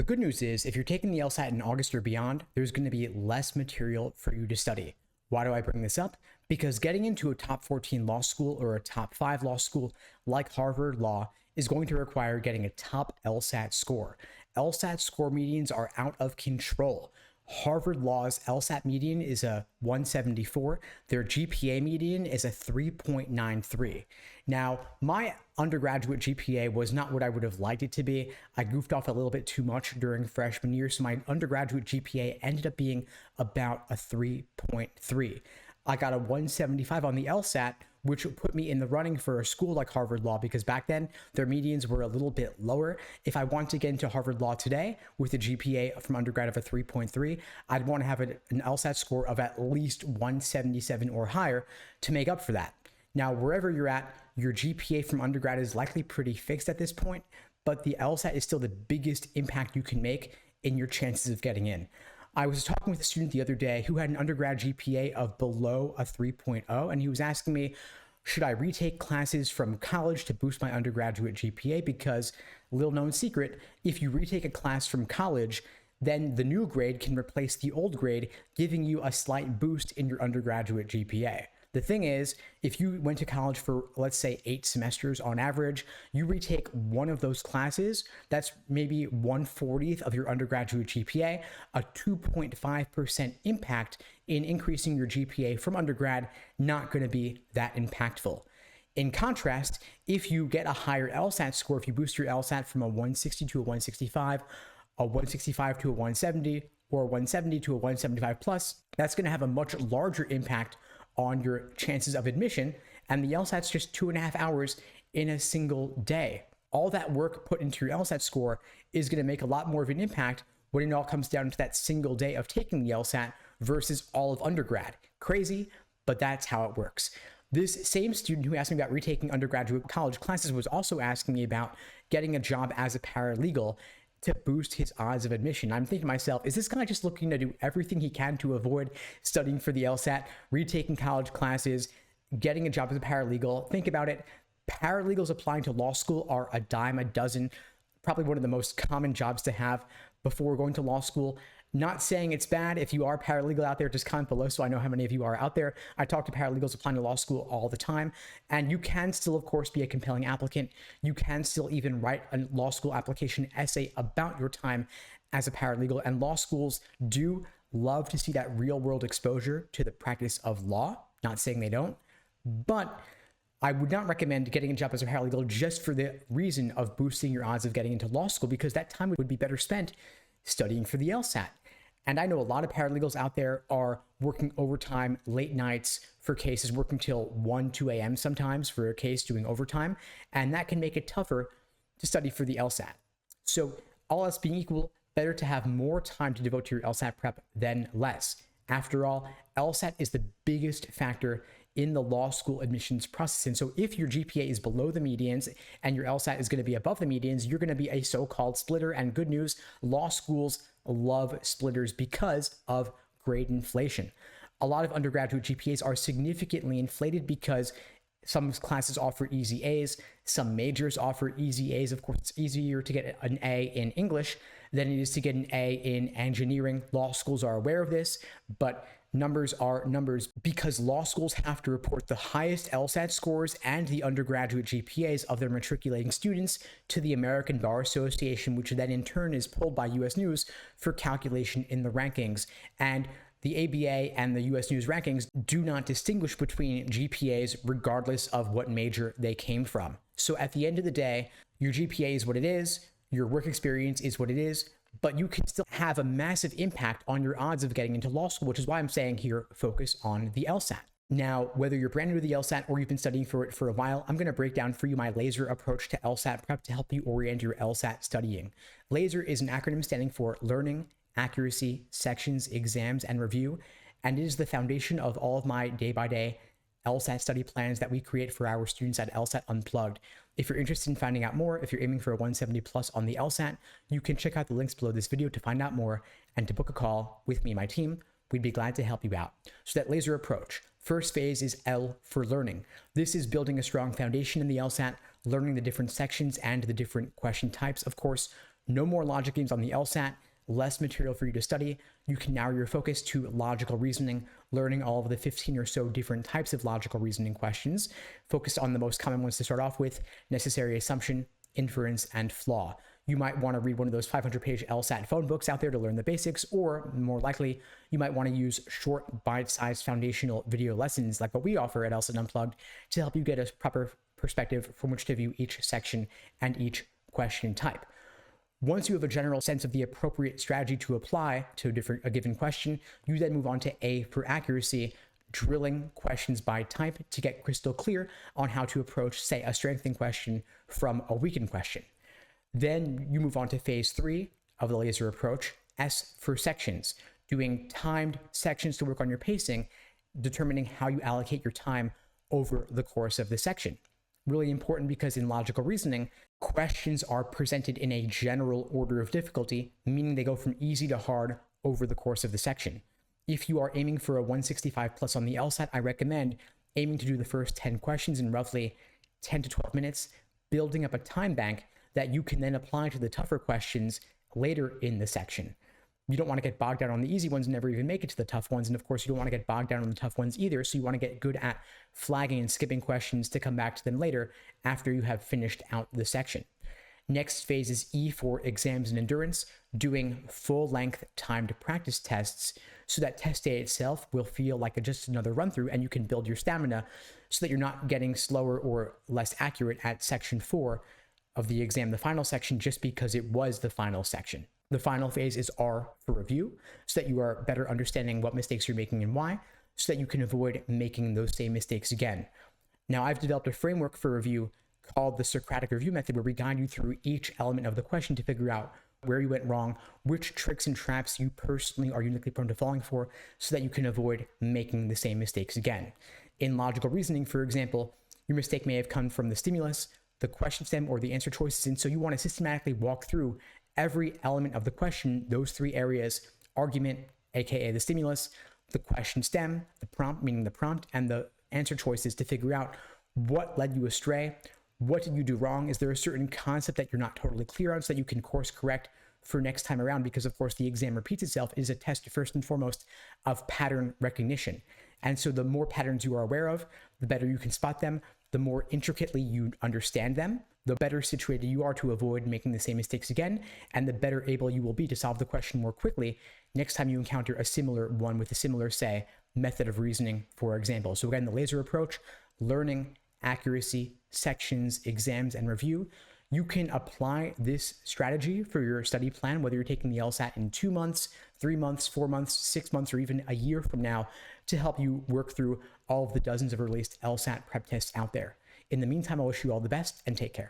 The good news is if you're taking the LSAT in August or beyond, there's going to be less material for you to study. Why do I bring this up? Because getting into a top 14 law school or a top 5 law school like Harvard Law is going to require getting a top LSAT score. LSAT score medians are out of control. Harvard Law's LSAT median is a 174. Their GPA median is a 3.93. Now, my undergraduate GPA was not what I would have liked it to be. I goofed off a little bit too much during freshman year, so my undergraduate GPA ended up being about a 3.3. I got a 175 on the LSAT, which put me in the running for a school like Harvard Law, because back then their medians were a little bit lower. If I want to get into Harvard Law today with a GPA from undergrad of a 3.3, I'd want to have an LSAT score of at least 177 or higher to make up for that. Now, wherever you're at, your GPA from undergrad is likely pretty fixed at this point, but the LSAT is still the biggest impact you can make in your chances of getting in. I was talking with a student the other day who had an undergrad GPA of below a 3.0, and he was asking me, should I retake classes from college to boost my undergraduate GPA? Because, little known secret, if you retake a class from college, then the new grade can replace the old grade, giving you a slight boost in your undergraduate GPA. The thing is, if you went to college for, let's say, 8 semesters on average, you retake one of those classes, that's maybe 1/40th of your undergraduate GPA, a 2.5% impact in increasing your GPA from undergrad, not going to be that impactful. In contrast, if you get a higher LSAT score, if you boost your LSAT from a 160 to a 165, a 165 to a 170, or a 170 to a 175 plus, that's going to have a much larger impact on your chances of admission, and the LSAT's just 2.5 hours in a single day. All that work put into your LSAT score is going to make a lot more of an impact when it all comes down to that single day of taking the LSAT versus all of undergrad. Crazy, but that's how it works. This same student who asked me about retaking undergraduate college classes was also asking me about getting a job as a paralegal to boost his odds of admission. I'm thinking to myself, is this guy just looking to do everything he can to avoid studying for the LSAT, retaking college classes, getting a job as a paralegal? Think about it. Paralegals applying to law school are a dime a dozen, probably one of the most common jobs to have before going to law school. Not saying it's bad. If you are a paralegal out there, just comment below so I know how many of you are out there. I talk to paralegals applying to law school all the time, and you can still, of course, be a compelling applicant. You can still even write a law school application essay about your time as a paralegal, and law schools do love to see that real-world exposure to the practice of law. Not saying they don't, but I would not recommend getting a job as a paralegal just for the reason of boosting your odds of getting into law school, because that time would be better spent studying for the LSAT. And I know a lot of paralegals out there are working overtime late nights for cases, working till 1, 2 a.m. sometimes for a case, doing overtime, and that can make it tougher to study for the LSAT. So all else being equal, better to have more time to devote to your LSAT prep than less. After all, LSAT is the biggest factor in the law school admissions process. And so if your GPA is below the medians and your LSAT is going to be above the medians, you're going to be a so-called splitter. And good news, law schools love splitters because of grade inflation. A lot of undergraduate GPAs are significantly inflated because some classes offer easy A's, some majors offer easy A's. Of course, it's easier to get an A in English than it is to get an A in engineering. Law schools are aware of this, but numbers are numbers because law schools have to report the highest LSAT scores and the undergraduate GPAs of their matriculating students to the American Bar Association, which then in turn is pulled by US News for calculation in the rankings. And the ABA and the US News rankings do not distinguish between GPAs regardless of what major they came from. So at the end of the day, your GPA is what it is, your work experience is what it is, but you can still have a massive impact on your odds of getting into law school, which is why I'm saying here, focus on the LSAT. Now, whether you're brand new to the LSAT or you've been studying for it for a while, I'm going to break down for you my LASER approach to LSAT prep to help you orient your LSAT studying. LASER is an acronym standing for Learning, Accuracy, Sections, Exams, and Review, and it is the foundation of all of my day-by-day LSAT study plans that we create for our students at LSAT Unplugged. If you're interested in finding out more, if you're aiming for a 170 plus on the LSAT, you can check out the links below this video to find out more and to book a call with me and my team. We'd be glad to help you out. So that LASER approach. First phase is L for learning. This is building a strong foundation in the LSAT, learning the different sections and the different question types. Of course, No more logic games on the LSAT, less material for you to study. You can narrow your focus to logical reasoning, learning all of the 15 or so different types of logical reasoning questions, focused on the most common ones to start off with: necessary assumption, inference, and flaw. You might want to read one of those 500-page LSAT phone books out there to learn the basics, or more likely, you might want to use short, bite-sized foundational video lessons like what we offer at LSAT Unplugged to help you get a proper perspective from which to view each section and each question type. Once you have a general sense of the appropriate strategy to apply to a given question, you then move on to A for accuracy, drilling questions by type to get crystal clear on how to approach, say, a strengthening question from a weakened question. Then you move on to phase 3 of the laser approach, S for sections, doing timed sections to work on your pacing, determining how you allocate your time over the course of the section. Really important because in logical reasoning, questions are presented in a general order of difficulty, meaning they go from easy to hard over the course of the section. If you are aiming for a 165 plus on the LSAT, I recommend aiming to do the first 10 questions in roughly 10 to 12 minutes, building up a time bank that you can then apply to the tougher questions later in the section. You don't want to get bogged down on the easy ones and never even make it to the tough ones. And of course, you don't want to get bogged down on the tough ones either. So you want to get good at flagging and skipping questions to come back to them later after you have finished out the section. Next phase is E for exams and endurance, doing full-length timed practice tests so that test day itself will feel like just another run-through and you can build your stamina so that you're not getting slower or less accurate at section 4 of the exam, the final section, just because it was the final section. The final phase is R for review, so that you are better understanding what mistakes you're making and why, so that you can avoid making those same mistakes again. Now, I've developed a framework for review called the Socratic review method, where we guide you through each element of the question to figure out where you went wrong, which tricks and traps you personally are uniquely prone to falling for, so that you can avoid making the same mistakes again. In logical reasoning, for example, your mistake may have come from the stimulus, the question stem, or the answer choices, and so you want to systematically walk through every element of the question, those 3 areas: argument, aka the stimulus, the question stem, the prompt, meaning the prompt, and the answer choices, to figure out what led you astray, what did you do wrong, is there a certain concept that you're not totally clear on, so that you can course correct for next time around, because of course the exam repeats itself. It is a test first and foremost of pattern recognition. And so the more patterns you are aware of, the better you can spot them, the more intricately you understand them, the better situated you are to avoid making the same mistakes again, and the better able you will be to solve the question more quickly next time you encounter a similar one with a similar, say, method of reasoning, for example. So again, the laser approach: learning, accuracy, sections, exams, and review. You can apply this strategy for your study plan, whether you're taking the LSAT in 2 months, 3 months, 4 months, 6 months, or even a year from now, to help you work through all of the dozens of released LSAT prep tests out there. In the meantime, I wish you all the best and take care.